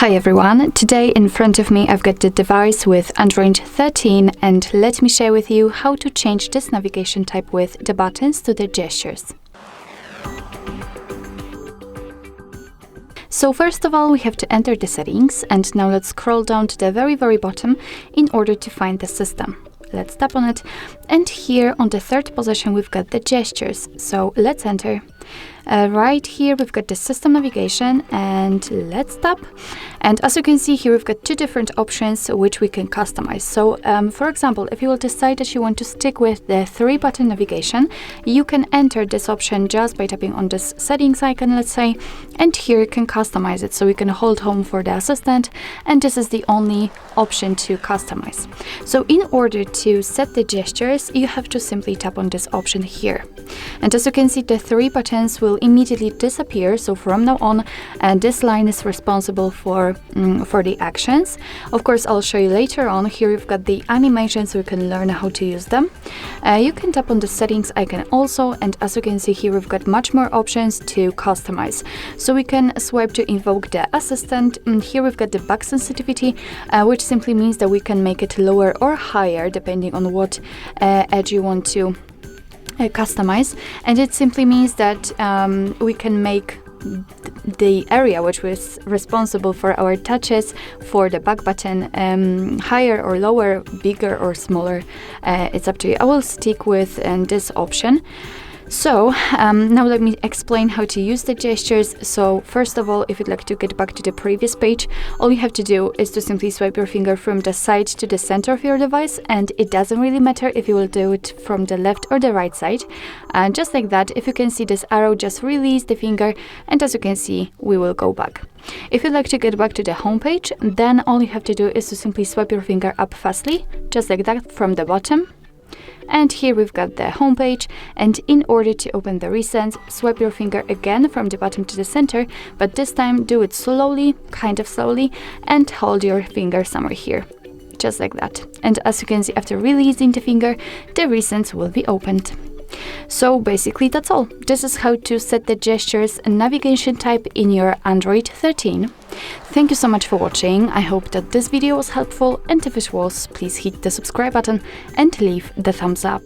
Hi everyone, today in front of me I've got the device with Android 13 and let me share with you how to change this navigation type with the buttons to the gestures. So first of all we have to enter the settings and now let's scroll down to the very bottom in order to find the system. Let's tap on it and here on the third position we've got the gestures, so let's enter. Right here we've got the system navigation and let's tap, and as you can see here we've got two different options which we can customize. So for example, if you will decide that you want to stick with the 3-button navigation, you can enter this option just by tapping on this settings icon, let's say, and here you can customize it. So we can hold home for the assistant and this is the only option to customize. So in order to set the gestures you have to simply tap on this option here, and as you can see the 3 buttons will immediately disappear. So from now on this line is responsible for the actions. Of course I'll show you later on. Here we've got the animations so you can learn how to use them. You can tap on the settings icon also, and as you can see here we've got much more options to customize. So we can swipe to invoke the assistant, and here we've got the back sensitivity which simply means that we can make it lower or higher depending on what edge you want to customize, and it simply means that we can make the area which was responsible for our touches for the back button higher or lower, bigger or smaller. It's up to you. I will stick with this option. So now let me explain how to use the gestures. So first of all, if you'd like to get back to the previous page, all you have to do is to simply swipe your finger from the side to the center of your device, and it doesn't really matter if you will do it from the left or the right side. And just like that, if you can see this arrow, just release the finger and as you can see we will go back. If you'd like to get back to the home page, then all you have to do is to simply swipe your finger up fastly, just like that, from the bottom. And here we've got the home page, and in order to open the recent, swipe your finger again from the bottom to the center, but this time do it slowly, kind of slowly, and hold your finger somewhere here, just like that. And as you can see, after releasing the finger, the recent will be opened. So basically that's all. This is how to set the gestures and navigation type in your Android 13. Thank you so much for watching. I hope that this video was helpful, and if it was, please hit the subscribe button and leave the thumbs up.